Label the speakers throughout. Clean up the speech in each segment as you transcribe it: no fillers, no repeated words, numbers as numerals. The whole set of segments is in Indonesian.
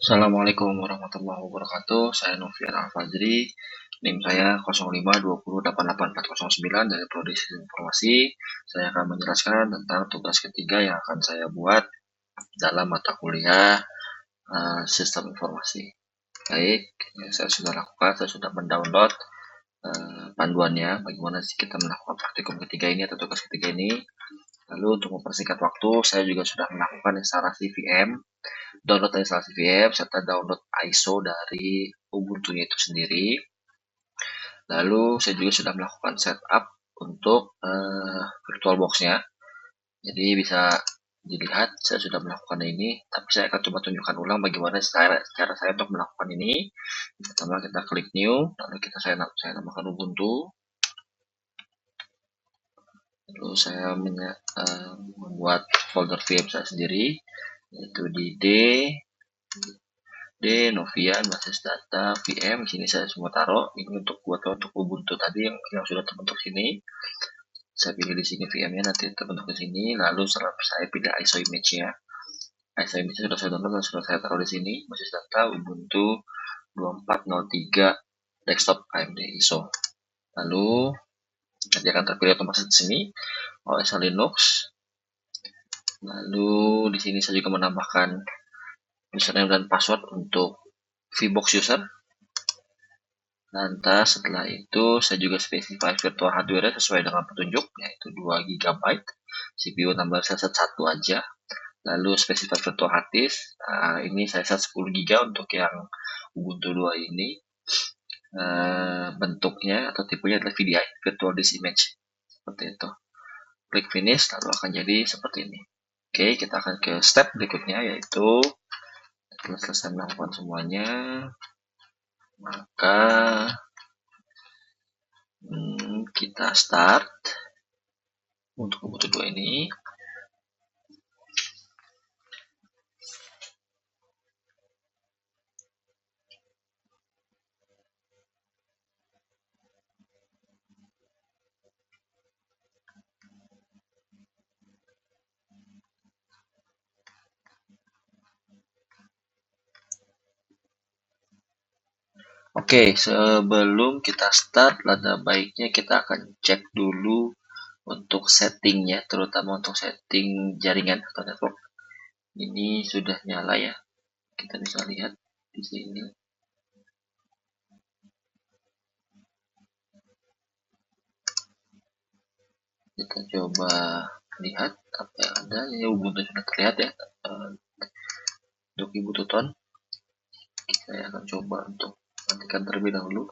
Speaker 1: Assalamualaikum warahmatullahi wabarakatuh. Saya Novian Al-Fajri. NIM saya 0520884809 dari Prodi Sistem Informasi. Saya akan menjelaskan tentang tugas ketiga yang akan saya buat dalam mata kuliah Sistem Informasi. Baik, saya sudah lakukan, saya sudah mendownload panduannya bagaimana sih kita melakukan praktikum ketiga ini atau tugas ketiga ini. Lalu untuk mempersingkat waktu, saya juga sudah melakukan instalasi VM, download instalasi VM, serta download ISO dari Ubuntu itu sendiri. Lalu saya juga sudah melakukan setup untuk VirtualBox-nya. Jadi bisa dilihat saya sudah melakukan ini, tapi saya akan coba tunjukkan ulang bagaimana cara saya untuk melakukan ini. Pertama kita klik new, lalu saya namakan Ubuntu. Lalu saya membuat folder VM saya sendiri, yaitu di Novian, basis data, VM. Di sini saya semua taruh. Ini untuk Ubuntu tadi yang sudah terbentuk sini. Saya pilih di sini VM-nya, nanti terbentuk di sini. Lalu saya pilih ISO image-nya. ISO image sudah saya download dan sudah saya taruh di sini. Basis data Ubuntu 2403 desktop AMD ISO. Lalu nanti akan terpilih otomatis di sini OS Linux. Lalu di sini saya juga menambahkan username dan password untuk VBox user. Lantas setelah itu saya juga spesify virtual hardware sesuai dengan petunjuk, yaitu 2 GB, CPU tambah saya set 1 aja. Lalu spesify virtual hard disk, ini saya set 10 GB untuk yang Ubuntu 2 ini. Bentuknya atau tipenya adalah VDI, virtual disk image, seperti itu. Klik finish, lalu akan jadi seperti ini. Oke, kita akan ke step berikutnya, yaitu setelah selesai melakukan semuanya, maka kita start untuk Ubuntu 2 ini. Oke, sebelum kita start, ada baiknya kita akan cek dulu untuk settingnya, terutama untuk setting jaringan atau network. Ini sudah nyala ya, kita bisa lihat di sini. Kita coba lihat apa yang ada. Ini Ubuntu sudah terlihat ya, untuk Ibu Tuton. Saya akan coba untuk matikan terlebih dahulu.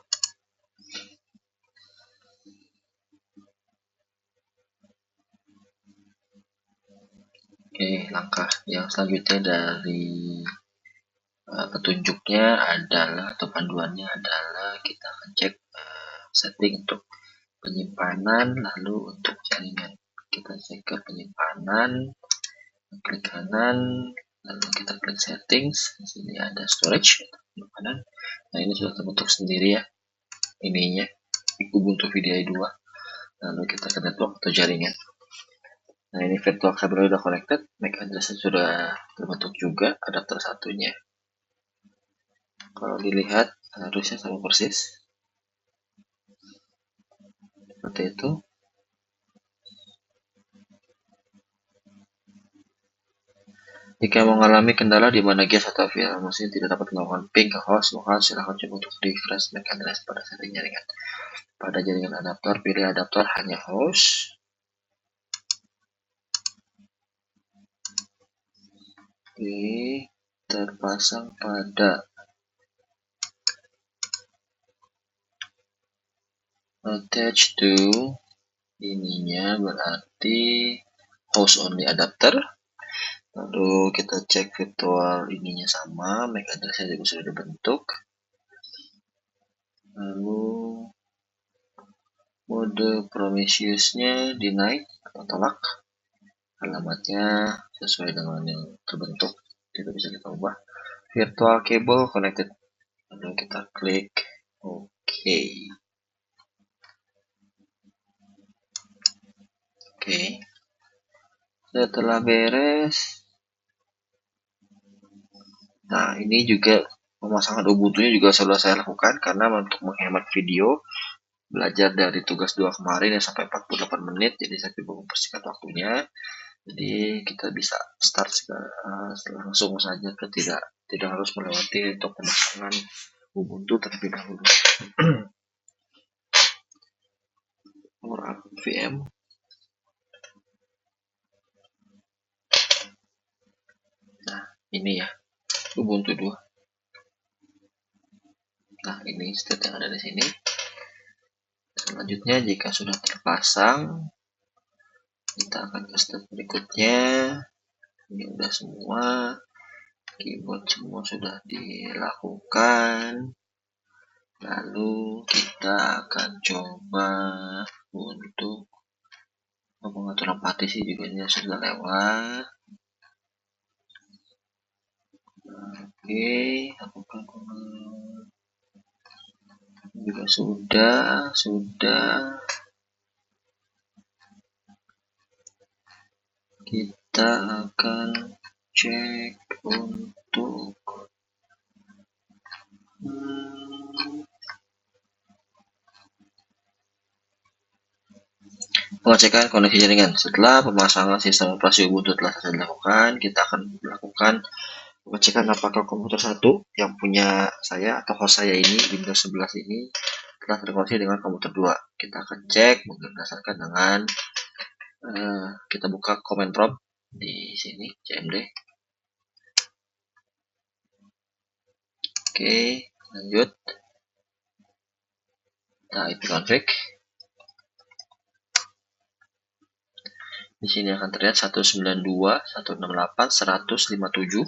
Speaker 1: Oke, langkah yang selanjutnya dari petunjuknya adalah atau panduannya adalah kita akan cek setting untuk penyimpanan, lalu untuk jaringan kita cek ke penyimpanan, klik kanan, lalu kita klik settings. Di sini ada storage penyimpanan. Nah, ini sudah terbentuk sendiri ya ininya Ubuntu VDI 2. Lalu kita ke network atau jaringan. Nah, ini virtual kabel sudah connected, MAC address sudah terbentuk juga, adapter satunya. Kalau dilihat harusnya sama persis seperti itu. Jika mengalami kendala di mana gas atau VLAN mesin tidak dapat melakukan ping ke host, maka silakan coba untuk refresh MAC address pada setting jaringan. Pada jaringan adaptor, pilih adaptor hanya host. Oke, terpasang pada attach to ininya berarti host only adapter. Lalu kita cek virtual ininya sama, MAC address-nya juga sudah dibentuk. Lalu mode Prometheus-nya denied atau tolak. Alamatnya sesuai dengan yang terbentuk, kita bisa kita ubah. Virtual cable connected, lalu kita klik OK. Oke, setelah beres, Nah, ini juga pemasangan Ubuntu-nya juga sudah saya lakukan karena untuk menghemat video belajar dari tugas 2 kemarin yang sampai 48 menit, jadi saya coba mempersingkat waktunya. Jadi kita bisa start langsung saja ke tidak harus melewati untuk pemasangan Ubuntu terlebih dahulu. Power up VM. Nah, ini ya Ubuntu 2. Nah, ini state yang ada di sini. Selanjutnya jika sudah terpasang, kita akan ke step berikutnya. Ini udah semua, keyboard semua sudah dilakukan. Lalu kita akan coba untuk pengaturan partisi juga ini sudah lewat. Oke, lakukan juga sudah. Kita akan cek untuk pengecekan koneksi jaringan. Setelah pemasangan sistem operasi Ubuntu telah selesai dilakukan, kita akan melakukan pengecekan apakah komputer 1 yang punya saya atau host saya ini, Windows 11 ini, telah terkoneksi dengan komputer 2. Kita akan cek berdasarkan dengan kita buka command prompt di sini, cmd. Oke, lanjut. Nah, ipconfig. Di sini akan terlihat 192.168.100.57.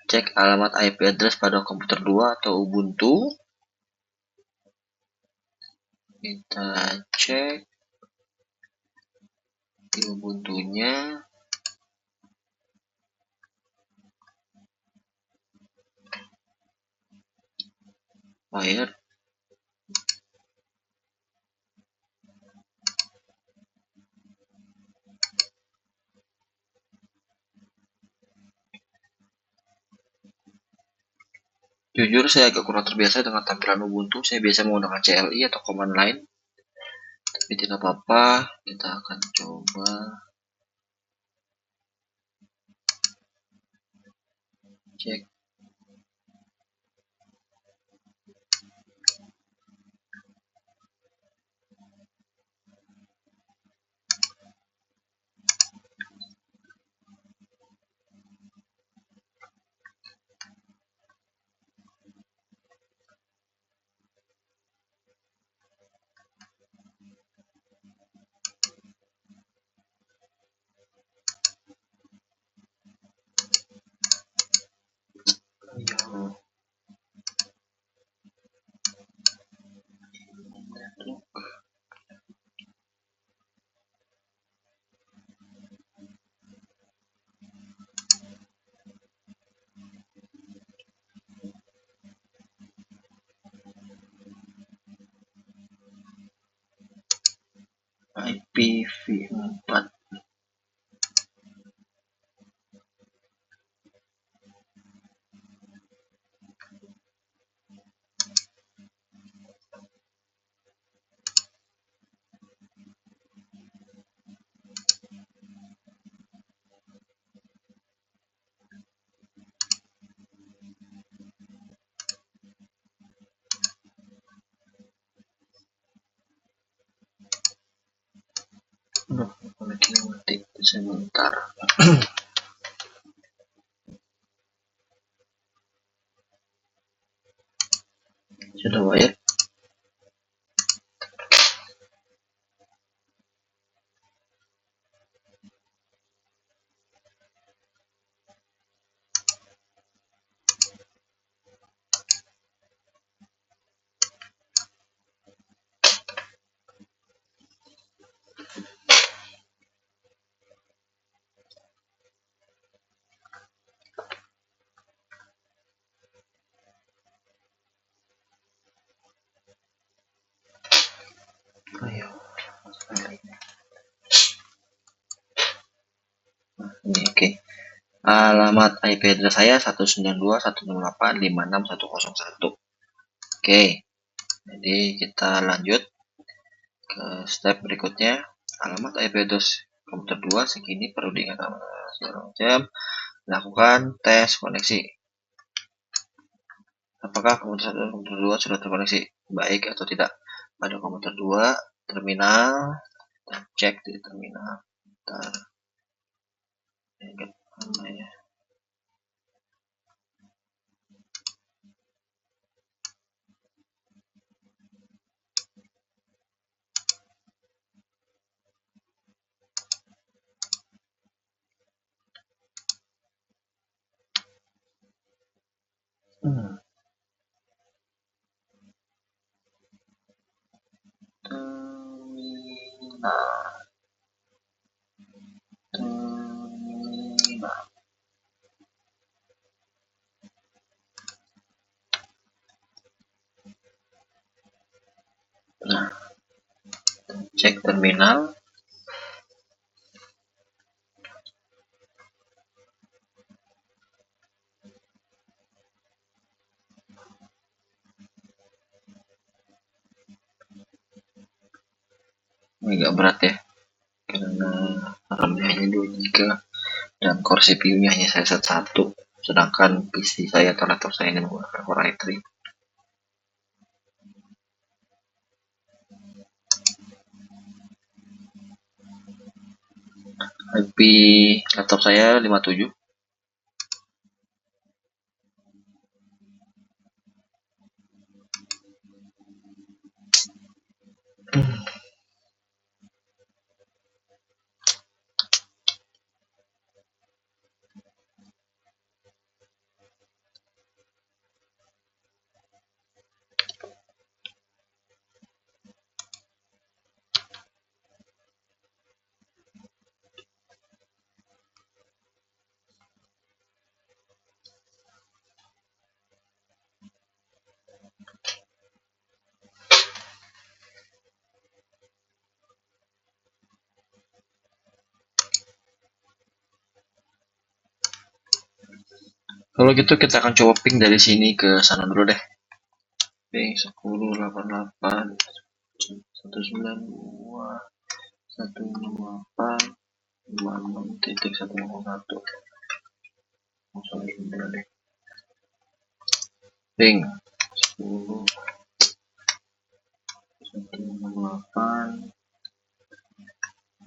Speaker 1: Cek alamat IP address pada komputer 2 atau Ubuntu. Kita cek di Ubuntu-nya. Wired. Jujur saya agak kurang terbiasa dengan tampilan Ubuntu. Saya biasa menggunakan CLI atau command line. Tapi tidak apa-apa, kita akan coba cek. IPv4. Koneksi mati sebentar. Sudah wired. Ayo, Ini oke. Alamat IP address saya 192.168.56.101. Oke, jadi kita lanjut ke step berikutnya. Alamat IP address komputer 2 segini, perlu diingat segala macam. Lakukan tes koneksi. Apakah komputer 1 dan komputer 2 sudah terkoneksi baik atau tidak? Pada komputer 2 terminal, kita cek di terminal. Bentar. Namanya. Nah, cek terminal. Ini agak berat ya, karena RAM-nya hanya 2 GB dan core CPU-nya hanya saya set 1, sedangkan PC saya atau laptop saya ini menggunakan Core i3. IP laptop saya 57. Kalau gitu kita akan coba ping dari sini ke sana dulu deh. Ping 10.88 192 168 56.101. Ping 10 168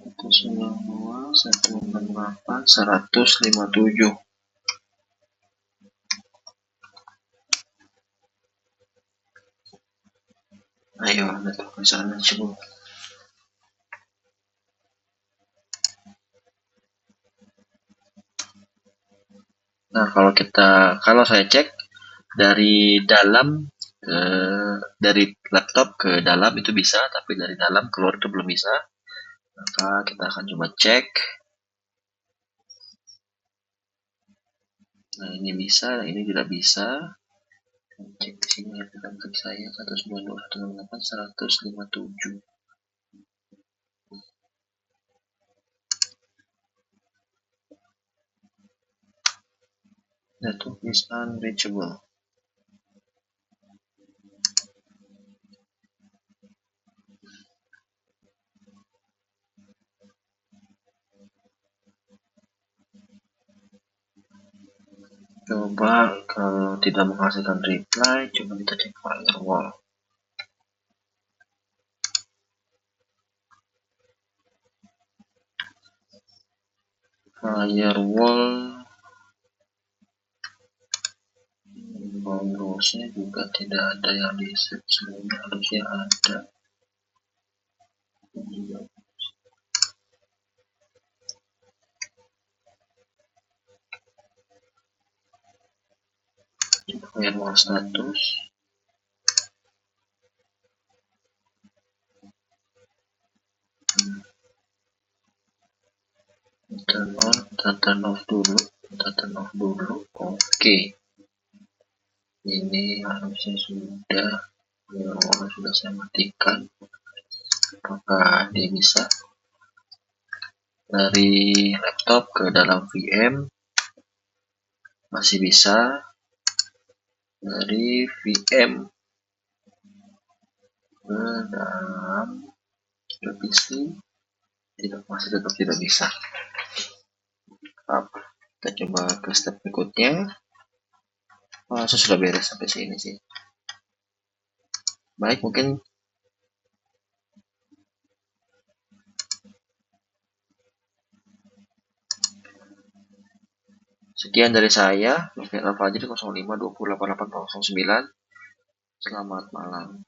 Speaker 1: 192 168 157. Ayo, datang ke sana coba. Nah, kalau saya cek dari dalam dari laptop ke dalam itu bisa, tapi dari dalam keluar itu belum bisa. Maka kita akan coba cek. Nah, ini bisa, ini tidak bisa. Cek di sini rekan saya 192.168.157. Network is unreachable. Coba kalau tidak menghasilkan reply, coba kita cek firewall. Firewall browsernya juga tidak ada yang di set, sebenarnya harusnya ada. Firewall status. Turn off dulu. Oke. Ini harusnya sudah saya matikan. Apakah dia bisa? dari laptop ke dalam VM, masih bisa. Dari VM ke dalam PC, masih tetap tidak bisa. Kita coba ke step berikutnya. Sudah beres sampai sini sih. Baik, mungkin sekian dari saya, Alfajri 05 2088 09. Selamat malam.